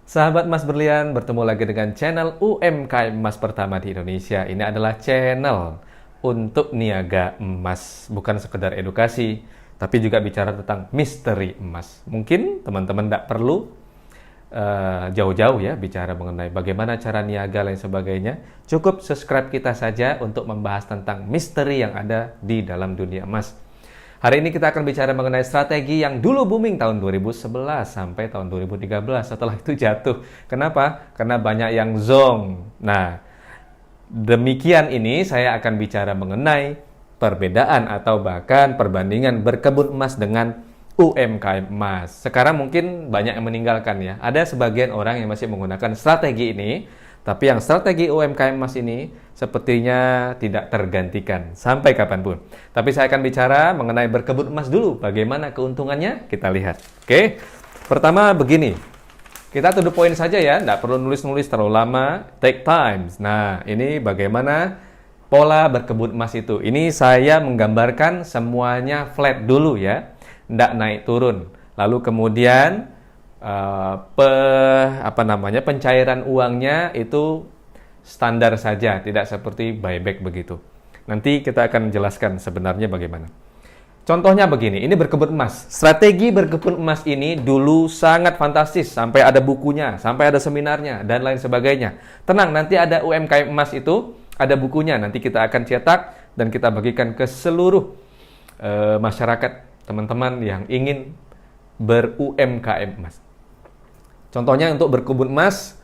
Sahabat Emas Berlian, bertemu lagi dengan channel UMKM Emas pertama di Indonesia. Ini adalah channel untuk niaga emas, bukan sekedar edukasi, tapi juga bicara tentang misteri emas. Mungkin teman-teman tidak perlu jauh-jauh ya bicara mengenai bagaimana cara niaga lain sebagainya. Cukup subscribe kita saja untuk membahas tentang misteri yang ada di dalam dunia emas. Hari ini kita akan bicara mengenai strategi yang dulu booming tahun 2011 sampai tahun 2013. Setelah itu jatuh. Kenapa? Karena banyak yang zonk. Nah, demikian ini saya akan bicara mengenai perbedaan atau bahkan perbandingan berkebun emas dengan UMKM emas. Sekarang mungkin banyak yang meninggalkan ya. Ada sebagian orang yang masih menggunakan strategi ini, tapi yang strategi UMKM emas ini sepertinya tidak tergantikan sampai kapanpun. Tapi saya akan bicara mengenai berkebun emas dulu. Bagaimana keuntungannya? Kita lihat. Oke. Pertama begini. Kita to the point saja ya, tidak perlu nulis-nulis terlalu lama. Take time. Nah, ini bagaimana pola berkebun emas itu. Ini saya menggambarkan semuanya flat dulu ya. Tidak naik turun. Lalu kemudian pencairan uangnya itu standar saja, tidak seperti buyback begitu. Nanti kita akan jelaskan sebenarnya bagaimana. Contohnya begini, ini berkebun emas. Strategi berkebun emas ini dulu sangat fantastis, sampai ada bukunya, sampai ada seminarnya, dan lain sebagainya. Tenang, nanti ada UMKM emas itu, ada bukunya. Nanti kita akan cetak dan kita bagikan ke seluruh masyarakat, teman-teman yang ingin ber-UMKM emas. Contohnya untuk berkebun emas,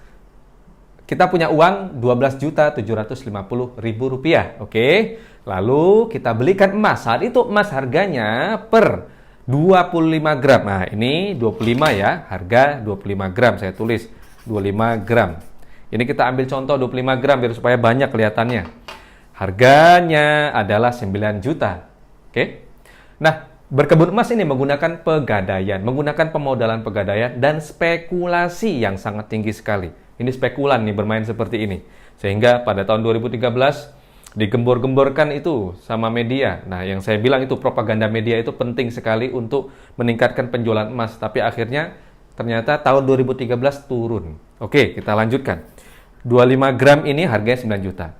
kita punya uang Rp12.750.000. Oke. Lalu kita belikan emas. Saat itu emas harganya per 25 gram. Nah, ini 25 ya. Harga 25 gram. Saya tulis 25 gram. Ini kita ambil contoh 25 gram biar supaya banyak kelihatannya. Harganya adalah 9 juta. Oke. Nah, berkebun emas ini menggunakan pegadaian, menggunakan pemodalan pegadaian dan spekulasi yang sangat tinggi sekali. Ini spekulan nih bermain seperti ini. Sehingga pada tahun 2013 digembor-gemborkan itu sama media. Nah, yang saya bilang itu propaganda media itu penting sekali untuk meningkatkan penjualan emas. Tapi akhirnya ternyata tahun 2013 turun. Oke, kita lanjutkan. 25 gram ini harganya 9 juta.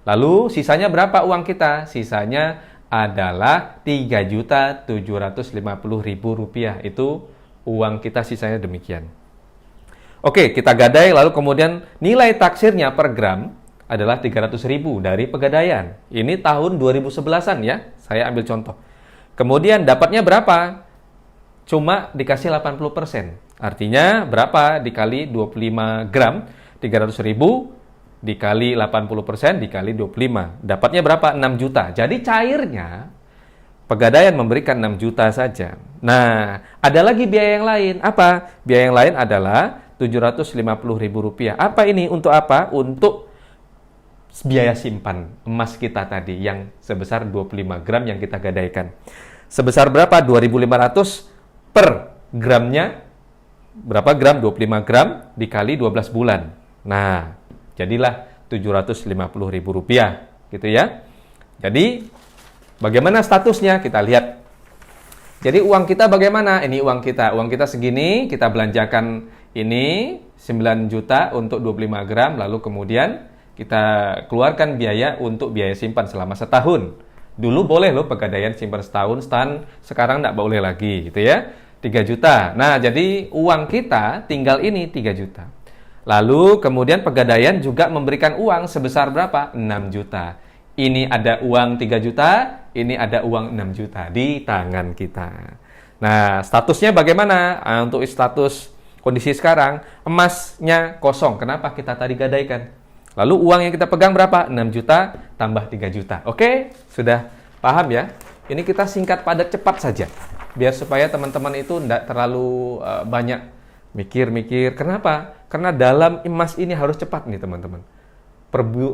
Lalu sisanya berapa uang kita? Sisanya adalah Rp3.750.000. Itu uang kita sisanya demikian. Oke, kita gadai lalu kemudian nilai taksirnya per gram adalah 300.000 dari pegadaian. Ini tahun 2011-an ya, saya ambil contoh. Kemudian dapatnya berapa? Cuma dikasih 80%. Artinya berapa dikali 25 gram? 300.000 dikali 80% dikali 25. Dapatnya berapa? 6 juta. Jadi cairnya pegadaian memberikan 6 juta saja. Nah, ada lagi biaya yang lain. Apa? Biaya yang lain adalah Rp750.000. Apa ini? Untuk apa? Untuk biaya simpan emas kita tadi yang sebesar 25 gram yang kita gadaikan. Sebesar berapa? 2.500 per gramnya. Berapa gram? 25 gram dikali 12 bulan. Nah, jadilah Rp750.000 gitu ya. Jadi bagaimana statusnya? Kita lihat. Jadi uang kita bagaimana? Ini uang kita. Uang kita segini, kita belanjakan ini 9 juta untuk 25 gram, lalu kemudian kita keluarkan biaya untuk biaya simpan selama setahun. Dulu boleh loh pegadaian simpan setahun, sekarang tidak boleh lagi gitu ya. 3 juta. Nah, jadi uang kita tinggal ini 3 juta. Lalu kemudian pegadaian juga memberikan uang sebesar berapa? 6 juta. Ini ada uang 3 juta, ini ada uang 6 juta di tangan kita. Nah, statusnya bagaimana? Untuk status kondisi sekarang, emasnya kosong. Kenapa? Kita tadi gadaikan. Lalu uang yang kita pegang berapa? 6 juta tambah 3 juta. Oke? Sudah paham ya? Ini kita singkat padat cepat saja. Biar supaya teman-teman itu tidak terlalu banyak mikir-mikir. Kenapa? Karena dalam emas ini harus cepat nih teman-teman.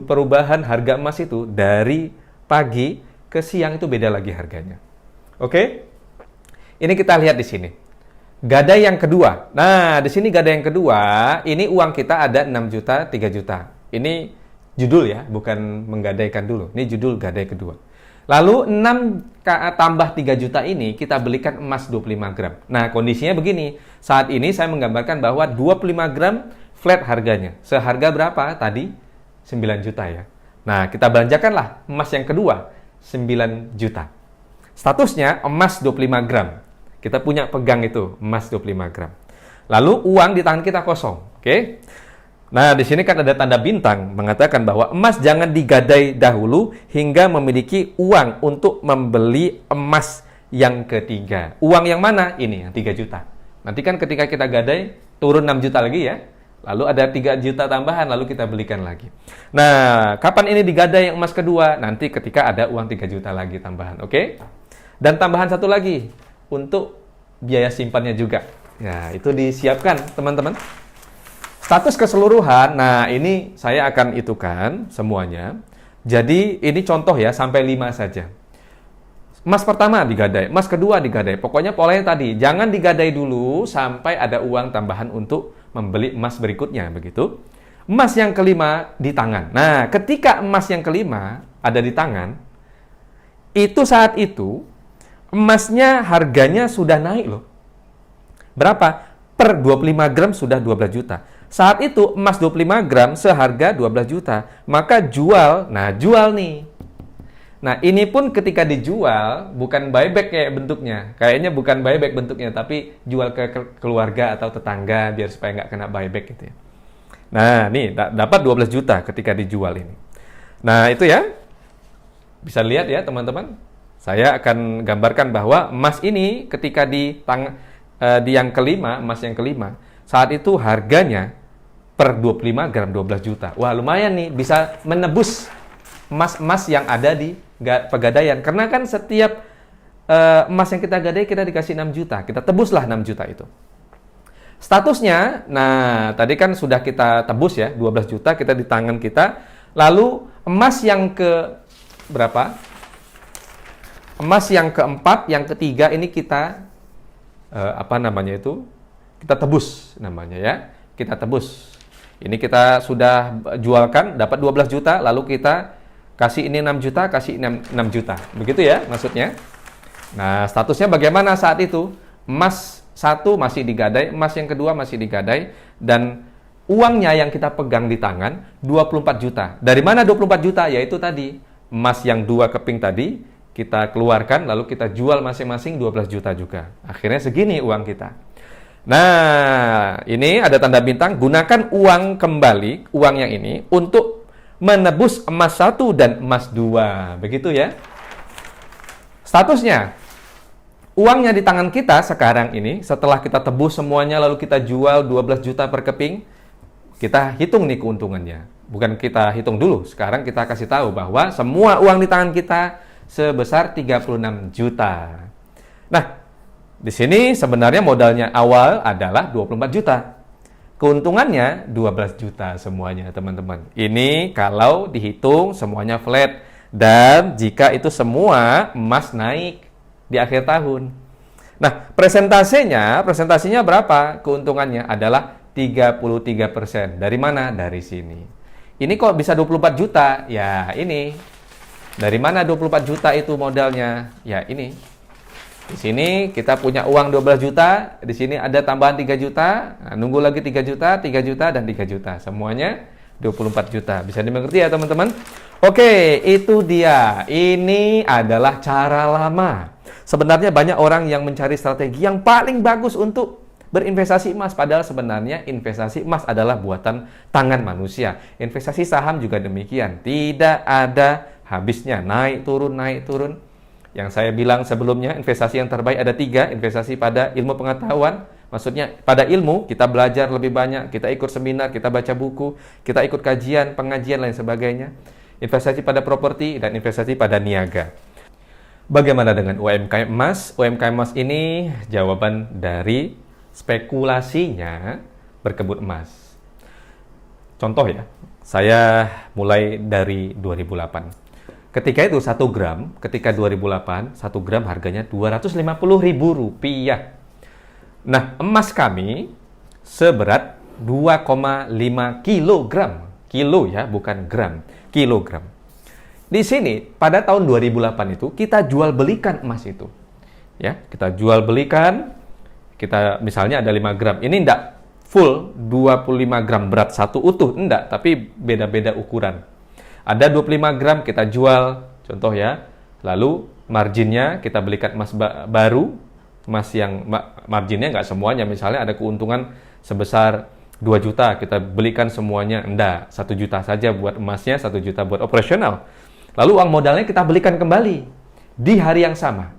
Perubahan harga emas itu dari pagi ke siang itu beda lagi harganya. Oke? Ini kita lihat di sini. Gadai yang kedua. Nah, di sini gadai yang kedua, ini uang kita ada 6 juta, 3 juta. Ini judul ya, bukan menggadaikan dulu. Ini judul gadai kedua. Lalu 6 tambah 3 juta ini kita belikan emas 25 gram. Nah, kondisinya begini. Saat ini saya menggambarkan bahwa 25 gram flat harganya. Seharga berapa tadi? 9 juta ya. Nah, kita belanjakanlah emas yang kedua, 9 juta. Statusnya emas 25 gram. Kita punya pegang itu, emas 25 gram. Lalu uang di tangan kita kosong. Oke? Nah, di sini kan ada tanda bintang mengatakan bahwa emas jangan digadai dahulu hingga memiliki uang untuk membeli emas yang ketiga. Uang yang mana? Ini, yang 3 juta. Nanti kan ketika kita gadai, turun 6 juta lagi ya. Lalu ada 3 juta tambahan, lalu kita belikan lagi. Nah, kapan ini digadai yang emas kedua? Nanti ketika ada uang 3 juta lagi tambahan, oke? Dan tambahan satu lagi, untuk biaya simpannya juga. Ya, itu disiapkan, teman-teman. Status keseluruhan, nah ini saya akan itukan semuanya. Jadi ini contoh ya, sampai 5 saja. Emas pertama digadai, emas kedua digadai. Pokoknya polanya tadi, jangan digadai dulu sampai ada uang tambahan untuk membeli emas berikutnya, begitu. Emas yang kelima di tangan. Nah, ketika emas yang kelima ada di tangan, itu saat itu emasnya harganya sudah naik loh. Berapa? Per 25 gram sudah 12 juta. Saat itu emas 25 gram seharga 12 juta. Maka jual, nah jual nih. Nah ini pun ketika dijual bukan buyback kayak bentuknya. Kayaknya bukan buyback bentuknya, tapi jual ke keluarga atau tetangga biar supaya nggak kena buyback gitu ya. Nah nih dapat 12 juta ketika dijual ini. Nah itu ya, bisa lihat ya teman-teman. Saya akan gambarkan bahwa emas ini ketika di yang kelima, emas yang kelima, saat itu harganya per 25 gram 12 juta. Wah lumayan nih, bisa menebus emas-emas yang ada di pegadaian. Karena kan setiap emas yang kita gadai kita dikasih 6 juta. Kita tebuslah 6 juta itu. Statusnya, nah tadi kan sudah kita tebus ya, 12 juta kita di tangan kita. Lalu emas yang ke berapa? Emas yang keempat, yang ketiga ini kita apa namanya itu? Kita tebus namanya ya. Kita tebus. Ini kita sudah jualkan dapat 12 juta, lalu kita kasih ini 6 juta, kasih 6 juta. Begitu ya maksudnya. Nah, statusnya bagaimana saat itu? Emas satu masih digadai, emas yang kedua masih digadai, dan uangnya yang kita pegang di tangan 24 juta. Dari mana 24 juta? Yaitu tadi, emas yang 2 keping tadi kita keluarkan, lalu kita jual masing-masing 12 juta juga. Akhirnya segini uang kita. Nah, ini ada tanda bintang, gunakan uang kembali, uang yang ini, untuk menebus emas 1 dan emas 2. Begitu ya. Statusnya, uangnya di tangan kita sekarang ini, setelah kita tebus semuanya, lalu kita jual 12 juta per keping, kita hitung nih keuntungannya. Bukan kita hitung dulu, sekarang kita kasih tahu bahwa semua uang di tangan kita sebesar 36 juta. Nah, di sini sebenarnya modalnya awal adalah 24 juta. Keuntungannya 12 juta semuanya, teman-teman. Ini kalau dihitung semuanya flat. Dan jika itu semua emas naik di akhir tahun. Nah, presentasinya berapa? Keuntungannya adalah 33%. Dari mana? Dari sini. Ini kok bisa 24 juta? Ya, ini. Dari mana 24 juta itu modalnya? Ya, ini. Di sini kita punya uang 12 juta, di sini ada tambahan 3 juta, nah, nunggu lagi 3 juta, 3 juta, dan 3 juta. Semuanya 24 juta. Bisa dimengerti ya teman-teman? Oke, itu dia. Ini adalah cara lama. Sebenarnya banyak orang yang mencari strategi yang paling bagus untuk berinvestasi emas. Padahal sebenarnya investasi emas adalah buatan tangan manusia. Investasi saham juga demikian. Tidak ada habisnya. Naik, turun, naik, turun. Yang saya bilang sebelumnya, investasi yang terbaik ada 3. Investasi pada ilmu pengetahuan. Maksudnya pada ilmu, kita belajar lebih banyak, kita ikut seminar, kita baca buku, kita ikut kajian, pengajian, lain sebagainya. Investasi pada properti, dan investasi pada niaga. Bagaimana dengan UMKM emas? UMKM emas ini jawaban dari spekulasinya berkebun emas. Contoh ya, saya mulai dari 2008. Ketika itu 1 gram, ketika 2008, 1 gram harganya Rp250.000. Nah, emas kami seberat 2,5 kilogram. Kilo ya, bukan gram. Kilogram. di sini pada tahun 2008 itu kita jual belikan emas itu. Ya, kita jual belikan, kita misalnya ada 5 gram. Ini enggak full 25 gram berat satu utuh, enggak, tapi beda-beda ukuran. Ada 25 gram kita jual, contoh ya. Lalu marginnya kita belikan emas baru, emas yang marginnya enggak semuanya, misalnya ada keuntungan sebesar 2 juta, kita belikan semuanya, enggak, 1 juta saja buat emasnya, 1 juta buat operasional. Lalu uang modalnya kita belikan kembali di hari yang sama.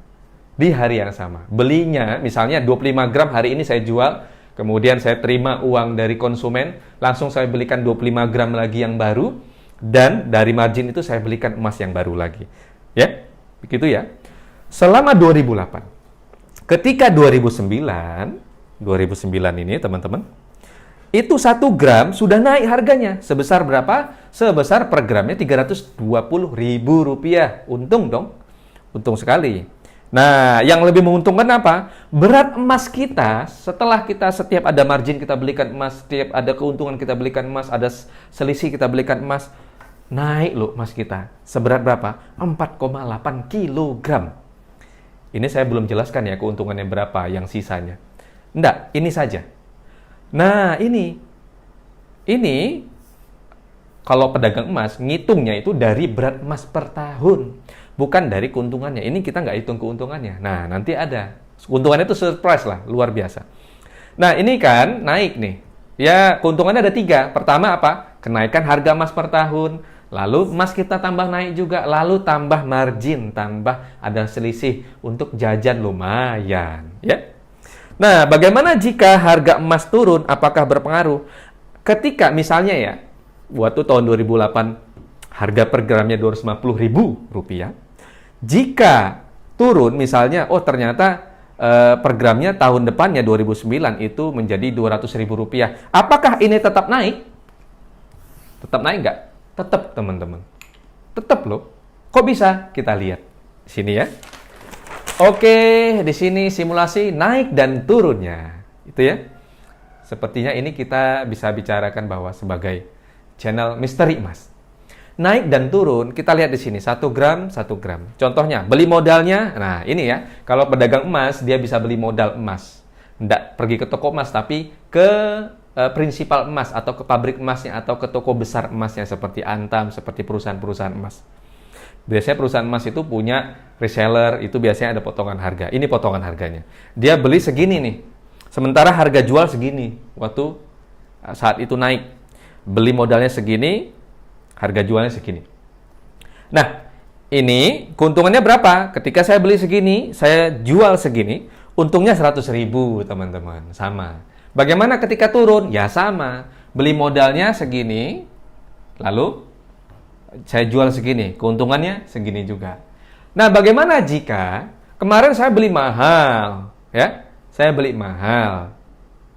Di hari yang sama. Belinya misalnya 25 gram hari ini saya jual, kemudian saya terima uang dari konsumen, langsung saya belikan 25 gram lagi yang baru, dan dari margin itu saya belikan emas yang baru lagi. Ya, begitu ya. Selama 2008. Ketika 2009 ini teman-teman, itu 1 gram sudah naik harganya. Sebesar berapa? Sebesar per gramnya Rp320.000. Untung dong. Untung sekali. Nah, yang lebih menguntungkan apa? Berat emas kita, setelah kita setiap ada margin kita belikan emas, setiap ada keuntungan kita belikan emas, ada selisih kita belikan emas, naik loh emas kita. Seberat berapa? 4,8 kilogram. Ini saya belum jelaskan ya keuntungannya berapa yang sisanya. Enggak, ini saja. Nah, ini kalau pedagang emas, ngitungnya itu dari berat emas per tahun. Bukan dari keuntungannya. Ini kita nggak hitung keuntungannya. Nah, nanti ada. Keuntungannya itu surprise lah, luar biasa. Nah, ini kan naik nih. Ya, keuntungannya ada 3. Pertama apa? Kenaikan harga emas per tahun. Lalu emas kita tambah naik juga. Lalu tambah margin, tambah ada selisih untuk jajan lumayan. Ya. Nah, bagaimana jika harga emas turun? Apakah berpengaruh? Ketika misalnya ya, waktu tahun 2008 harga per gramnya Rp250.000. Jika turun misalnya, oh ternyata per gramnya tahun depannya 2009 itu menjadi Rp200.000. Apakah ini tetap naik? Tetap naik nggak? Tetap, teman-teman. Tetap loh. Kok bisa? Kita lihat sini ya. Oke, di sini simulasi naik dan turunnya. Itu ya. Sepertinya ini kita bisa bicarakan bahwa sebagai channel misteri emas. Naik dan turun, kita lihat di sini 1 gram, 1 gram. Contohnya, beli modalnya, nah ini ya, kalau pedagang emas, dia bisa beli modal emas. Nggak pergi ke toko emas, tapi ke prinsipal emas, atau ke pabrik emasnya, atau ke toko besar emasnya, seperti Antam, seperti perusahaan-perusahaan emas. Biasanya perusahaan emas itu punya reseller, itu biasanya ada potongan harga. Ini potongan harganya. Dia beli segini nih, sementara harga jual segini, waktu saat itu naik. Beli modalnya segini, harga jualnya segini. Nah, ini keuntungannya berapa? Ketika saya beli segini, saya jual segini, untungnya 100.000, teman-teman. Sama. Bagaimana ketika turun? Ya sama. Beli modalnya segini, lalu saya jual segini, keuntungannya segini juga. Nah, bagaimana jika kemarin saya beli mahal, ya? Saya beli mahal.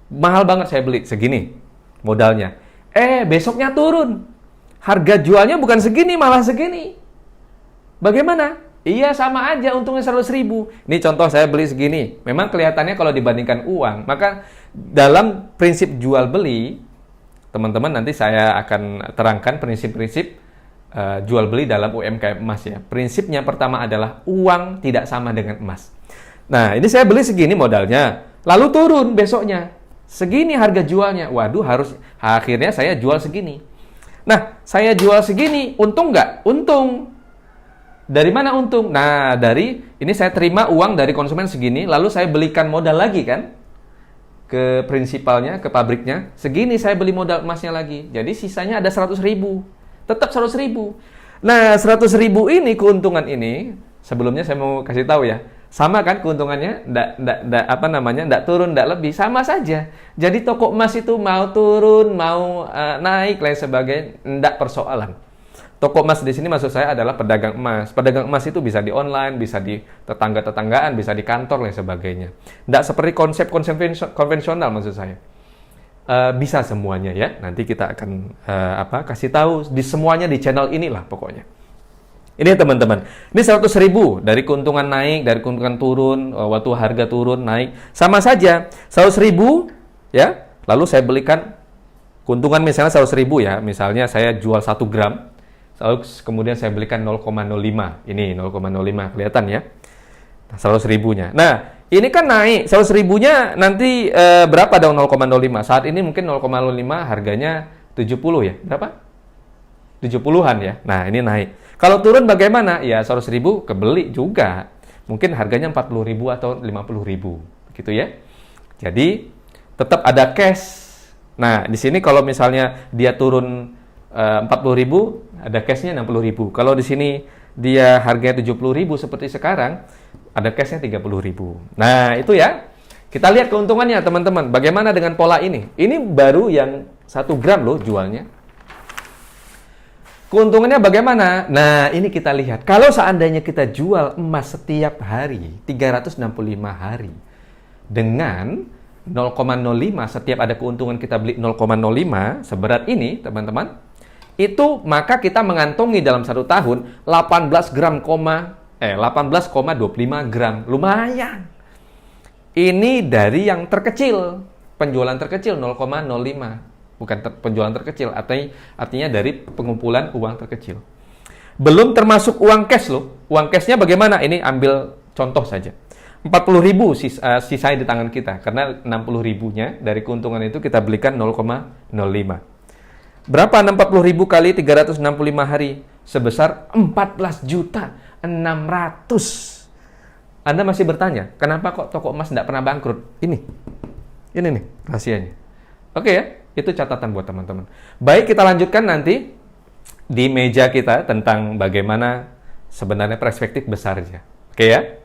Mahal banget saya beli segini modalnya. Besoknya turun. Harga jualnya bukan segini, malah segini. Bagaimana? Iya, sama aja, untungnya 100.000. Ini contoh saya beli segini. Memang kelihatannya kalau dibandingkan uang, maka dalam prinsip jual beli, teman-teman nanti saya akan terangkan prinsip-prinsip jual beli dalam UMKM emas ya. Prinsipnya pertama adalah uang tidak sama dengan emas. Nah, ini saya beli segini modalnya, lalu turun besoknya. Segini harga jualnya. Waduh, akhirnya saya jual segini. Nah, saya jual segini, untung nggak? Untung. Dari mana untung? Nah, ini saya terima uang dari konsumen segini, lalu saya belikan modal lagi kan? Ke prinsipalnya, ke pabriknya. Segini saya beli modal emasnya lagi. Jadi sisanya ada 100.000. Tetap 100.000. Nah, 100.000 ini, keuntungan ini, sebelumnya saya mau kasih tahu ya. Sama kan keuntungannya? Nggak turun, nggak lebih. Sama saja. Jadi toko emas itu mau turun, mau naik, lain sebagainya, nggak persoalan. Toko emas di sini maksud saya adalah pedagang emas. Pedagang emas itu bisa di online, bisa di tetangga-tetanggaan, bisa di kantor, lain sebagainya. Nggak seperti konsep konvensional maksud saya. Bisa semuanya ya. Nanti kita akan kasih tahu di semuanya di channel inilah pokoknya. Ini teman-teman, ini 100.000 dari keuntungan naik, dari keuntungan turun, waktu harga turun, naik. Sama saja, 100.000 ya, lalu saya belikan keuntungan misalnya 100.000 ya, misalnya saya jual 1 gram, lalu kemudian saya belikan 0,05. Ini 0,05 kelihatan ya. Nah, 100 ribunya. Nah, ini kan naik 100 ribunya nanti berapa dong 0,05? Saat ini mungkin 0,05 harganya 70 ya. Berapa? 70-an ya. Nah, ini naik. Kalau turun bagaimana? Ya 100 ribu kebeli juga. Mungkin harganya 40 ribu atau 50 ribu. Gitu ya. Jadi, tetap ada cash. Nah, di sini kalau misalnya dia turun 40 ribu, ada cashnya 60 ribu. Kalau di sini dia harganya 70 ribu seperti sekarang, ada cashnya 30 ribu. Nah, itu ya. Kita lihat keuntungannya, teman-teman. Bagaimana dengan pola ini? Ini baru yang 1 gram loh jualnya. Keuntungannya bagaimana? Nah, ini kita lihat. Kalau seandainya kita jual emas setiap hari, 365 hari, dengan 0,05, setiap ada keuntungan kita beli 0,05, seberat ini, teman-teman, itu maka kita mengantongi dalam 1 tahun 18,25 gram. Lumayan. Ini dari yang terkecil, penjualan terkecil 0,05. Bukan penjualan terkecil, artinya dari pengumpulan uang terkecil. Belum termasuk uang cash loh. Uang cashnya bagaimana? Ini ambil contoh saja. 40 ribu sisanya di tangan kita. Karena 60 ribunya dari keuntungan itu kita belikan 0,05. Berapa 40 ribu kali 365 hari? Sebesar 14.600.000. Anda masih bertanya, kenapa kok toko emas tidak pernah bangkrut? Ini nih rahasianya. Oke ya, itu catatan buat teman-teman. Baik, kita lanjutkan nanti di meja kita tentang bagaimana sebenarnya perspektif besarnya. Oke ya?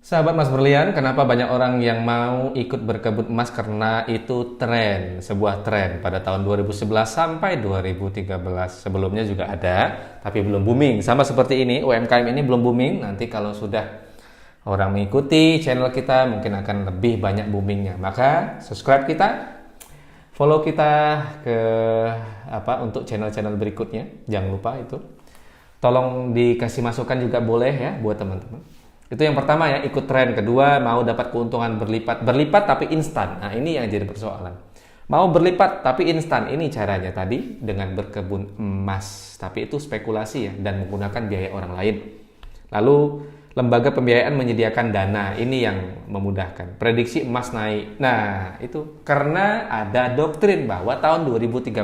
Sahabat Mas Berlian, kenapa banyak orang yang mau ikut berkebun emas? Karena itu tren, sebuah tren pada tahun 2011 sampai 2013. Sebelumnya juga ada, tapi belum booming. Sama seperti ini, UMKM ini belum booming. Nanti kalau sudah orang mengikuti channel kita, mungkin akan lebih banyak boomingnya. Maka subscribe kita, follow kita untuk channel-channel berikutnya. Jangan lupa itu. Tolong dikasih masukan juga boleh ya buat teman-teman. Itu yang pertama ya, ikut tren. Kedua, mau dapat keuntungan berlipat tapi instan. Nah, ini yang jadi persoalan. Mau berlipat tapi instan, ini caranya tadi dengan berkebun emas. Tapi itu spekulasi ya, dan menggunakan biaya orang lain. Lalu, lembaga pembiayaan menyediakan dana, ini yang memudahkan. Prediksi emas naik. Nah, itu karena ada doktrin bahwa tahun 2013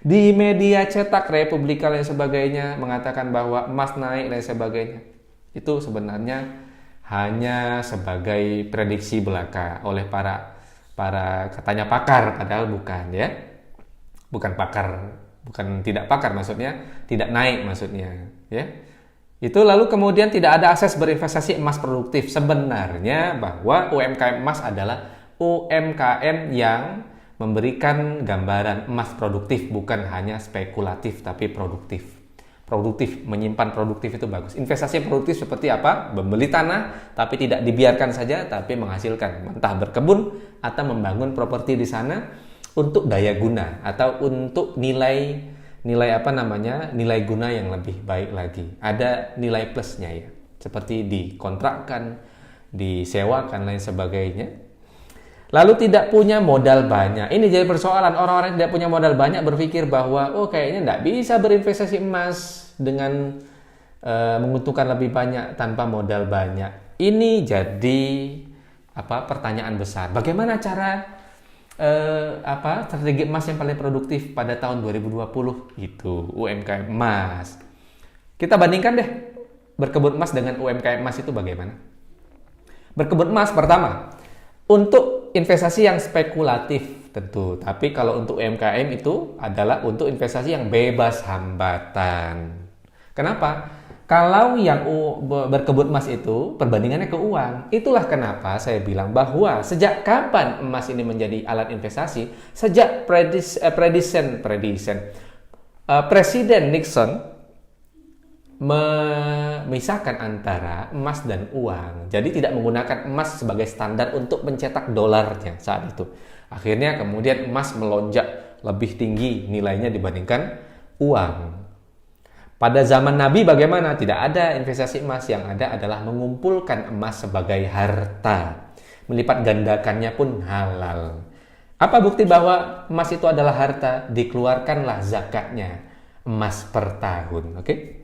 di media cetak Republika dan sebagainya mengatakan bahwa emas naik dan sebagainya. Itu sebenarnya hanya sebagai prediksi belaka oleh para katanya pakar, padahal bukan ya. Bukan pakar, bukan tidak pakar maksudnya, tidak naik maksudnya ya. Itu lalu kemudian tidak ada akses berinvestasi emas produktif. Sebenarnya bahwa UMKM emas adalah UMKM yang memberikan gambaran emas produktif, bukan hanya spekulatif tapi produktif. Produktif, menyimpan produktif itu bagus. Investasi produktif seperti apa? Membeli tanah, tapi tidak dibiarkan saja, tapi menghasilkan. Entah berkebun atau membangun properti di sana untuk daya guna atau untuk nilai guna yang lebih baik lagi. Ada nilai plusnya ya, seperti dikontrakkan, disewakan lain sebagainya. Lalu tidak punya modal banyak. Ini jadi persoalan. Orang-orang yang tidak punya modal banyak berpikir bahwa kayaknya tidak bisa berinvestasi emas dengan menguntungkan lebih banyak tanpa modal banyak. Ini jadi pertanyaan besar. Bagaimana cara strategi emas yang paling produktif pada tahun 2020? Itu UMKM emas. Kita bandingkan deh berkebun emas dengan UMKM emas itu bagaimana? Berkebun emas pertama, untuk investasi yang spekulatif tentu, tapi kalau untuk UMKM itu adalah untuk investasi yang bebas hambatan. Kenapa? Kalau yang berkebun emas itu perbandingannya ke uang. Itulah kenapa saya bilang bahwa sejak kapan emas ini menjadi alat investasi? Sejak Presiden Nixon memisahkan antara emas dan uang. Jadi tidak menggunakan emas sebagai standar untuk mencetak dolarnya saat itu. Akhirnya kemudian emas melonjak lebih tinggi nilainya dibandingkan uang. Pada zaman Nabi bagaimana? Tidak ada investasi emas, yang ada adalah mengumpulkan emas sebagai harta. Melipat gandakannya pun halal. Apa bukti bahwa emas itu adalah harta? Dikeluarkanlah zakatnya. emas per tahun. Oke.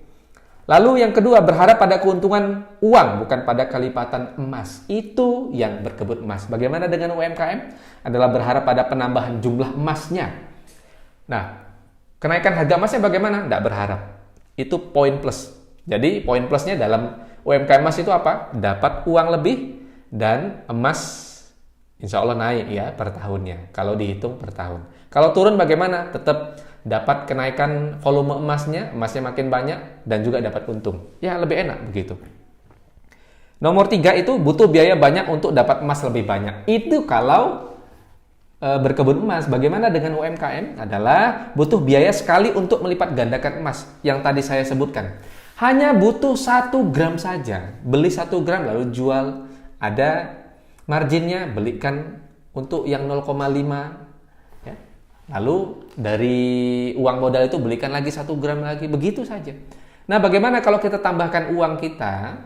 Lalu yang kedua, berharap pada keuntungan uang, bukan pada kelipatan emas. Itu yang berkebun emas. Bagaimana dengan UMKM? Adalah berharap pada penambahan jumlah emasnya. Nah, kenaikan harga emasnya bagaimana? Tidak berharap. Itu poin plus. Jadi poin plusnya dalam UMKM emas itu apa? Dapat uang lebih dan emas insya Allah naik ya per tahunnya. Kalau dihitung per tahun. Kalau turun bagaimana? Tetap dapat kenaikan volume emasnya makin banyak dan juga dapat untung. Ya lebih enak begitu. Nomor 3 itu butuh biaya banyak untuk dapat emas lebih banyak. Itu kalau berkebun emas. Bagaimana dengan UMKM? Adalah butuh biaya sekali untuk melipat gandakan emas yang tadi saya sebutkan. Hanya butuh 1 gram saja. Beli 1 gram lalu jual. Ada marginnya, belikan untuk yang 0,5. Ya. Lalu dari uang modal itu belikan lagi 1 gram lagi. Begitu saja. Nah, bagaimana kalau kita tambahkan uang kita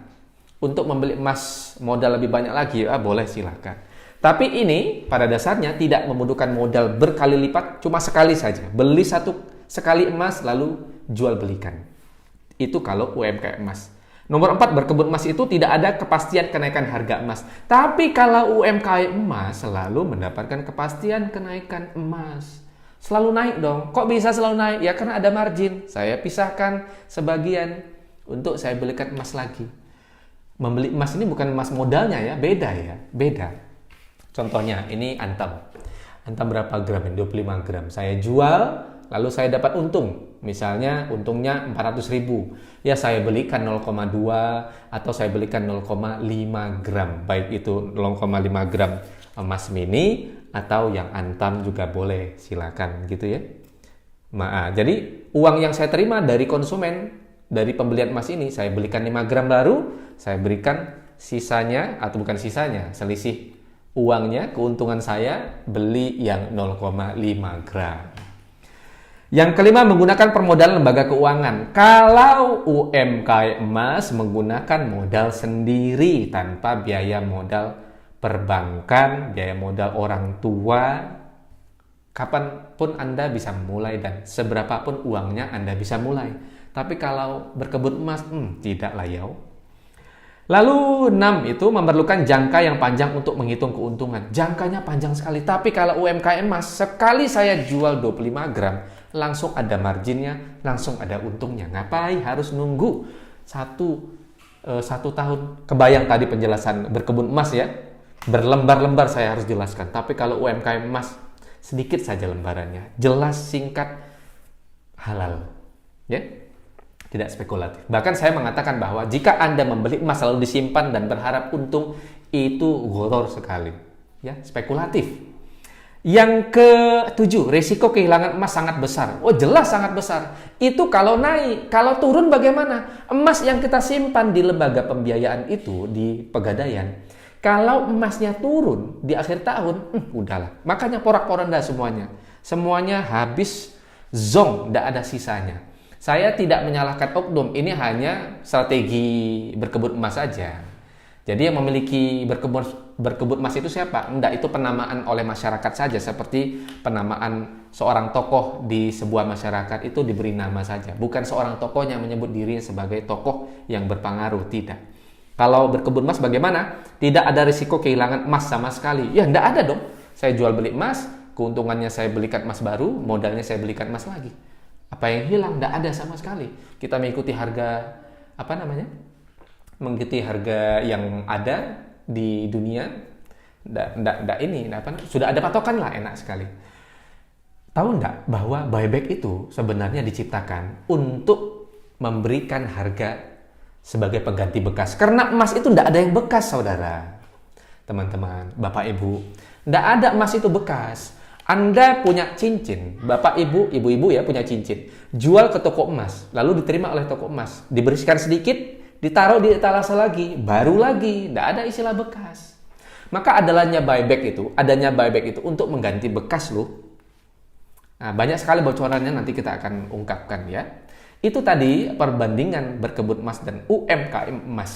untuk membeli emas modal lebih banyak lagi? Boleh, silakan. Tapi ini pada dasarnya tidak membutuhkan modal berkali lipat, cuma sekali saja. Beli sekali emas lalu jual belikan. Itu kalau UMKM emas. Nomor 4, berkebun emas itu tidak ada kepastian kenaikan harga emas. Tapi kalau UMKM emas selalu mendapatkan kepastian kenaikan emas. Selalu naik dong. Kok bisa selalu naik? Ya karena ada margin. Saya pisahkan sebagian untuk saya belikan emas lagi. Membeli emas ini bukan emas modalnya ya, beda ya, beda. Contohnya ini antam. Antam berapa gram? 25 gram. Saya jual, lalu saya dapat untung. Misalnya untungnya 400.000. Ya saya belikan 0,2 atau saya belikan 0,5 gram. Baik itu 0,5 gram emas mini atau yang antam juga boleh. Silakan gitu ya. Jadi uang yang saya terima dari konsumen dari pembelian emas ini, saya belikan 5 gram baru, saya berikan sisanya atau bukan sisanya, selisih uangnya, keuntungan saya beli yang 0,5 gram. Yang kelima, menggunakan permodalan lembaga keuangan. Kalau UMKM emas menggunakan modal sendiri tanpa biaya modal perbankan, biaya modal orang tua, kapanpun Anda bisa mulai dan seberapapun uangnya Anda bisa mulai. Tapi kalau berkebun emas, tidak lah ya. Lalu 6 itu memerlukan jangka yang panjang untuk menghitung keuntungan. Jangkanya panjang sekali. Tapi kalau UMKM emas, sekali saya jual 25 gram, langsung ada marginnya, langsung ada untungnya. Ngapain harus nunggu satu tahun? Kebayang tadi penjelasan berkebun emas ya. Berlembar-lembar saya harus jelaskan. Tapi kalau UMKM emas, sedikit saja lembarannya. Jelas, singkat, halal. Ya. Tidak spekulatif. Bahkan saya mengatakan bahwa jika Anda membeli emas lalu disimpan dan berharap untung, itu ghoror sekali. Ya, spekulatif. Yang ke-7, risiko kehilangan emas sangat besar. Jelas sangat besar. Itu kalau naik. Kalau turun bagaimana? Emas yang kita simpan di lembaga pembiayaan itu, di Pegadaian, kalau emasnya turun di akhir tahun, udahlah. Makanya porak-poranda semuanya. Semuanya habis, zong, tidak ada sisanya. Saya tidak menyalahkan oknum, ini hanya strategi berkebun emas saja. Jadi yang memiliki berkebun emas itu siapa? Enggak, itu penamaan oleh masyarakat saja. Seperti penamaan seorang tokoh di sebuah masyarakat itu diberi nama saja. Bukan seorang tokohnya menyebut dirinya sebagai tokoh yang berpengaruh, tidak. Kalau berkebun emas bagaimana? Tidak ada risiko kehilangan emas sama sekali. Ya enggak ada dong. Saya jual beli emas, keuntungannya saya belikan emas baru, modalnya saya belikan emas lagi. Apa yang hilang? Tidak ada sama sekali. Kita mengikuti harga, mengikuti harga yang ada di dunia. Sudah ada patokan lah, enak sekali. Tahu enggak bahwa buyback itu sebenarnya diciptakan untuk memberikan harga sebagai pengganti bekas. Karena emas itu tidak ada yang bekas, saudara. Teman-teman, bapak ibu. Tidak ada emas itu bekas. Anda punya cincin, bapak ibu, ibu-ibu ya punya cincin, jual ke toko emas, lalu diterima oleh toko emas, dibersihkan sedikit, ditaruh di etalase lagi, baru lagi, tidak ada istilah bekas. Maka adanya buyback itu untuk mengganti bekas loh. Nah, banyak sekali bocorannya nanti kita akan ungkapkan ya. Itu tadi perbandingan berkebun emas dan UMKM emas.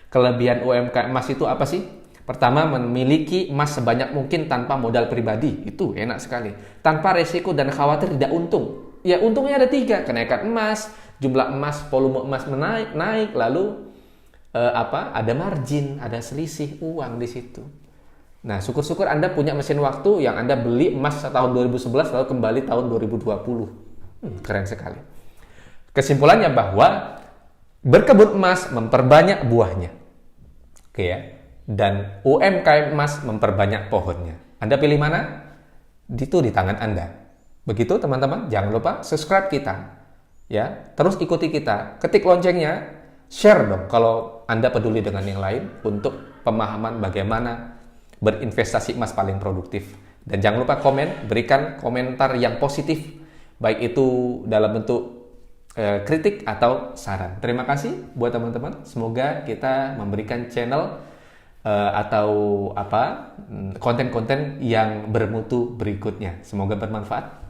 Kelebihan UMKM emas itu apa sih? Pertama, memiliki emas sebanyak mungkin tanpa modal pribadi. Itu enak sekali. Tanpa resiko dan khawatir tidak untung. ya untungnya ada 3, kenaikan emas, jumlah emas, volume emas naik, lalu ada margin, ada selisih uang di situ. Nah, syukur-syukur Anda punya mesin waktu yang Anda beli emas tahun 2011 lalu kembali tahun 2020. Keren sekali. Kesimpulannya bahwa berkebun emas memperbanyak buahnya. Oke ya. Dan UMKM emas memperbanyak pohonnya. Anda pilih mana? Itu di tangan Anda. Begitu teman-teman, jangan lupa subscribe kita. Ya, terus ikuti kita. Ketik loncengnya, share dong kalau Anda peduli dengan yang lain untuk pemahaman bagaimana berinvestasi emas paling produktif. Dan jangan lupa berikan komentar yang positif, baik itu dalam bentuk kritik atau saran. Terima kasih buat teman-teman. Semoga kita memberikan channel konten-konten yang bermutu berikutnya. Semoga bermanfaat.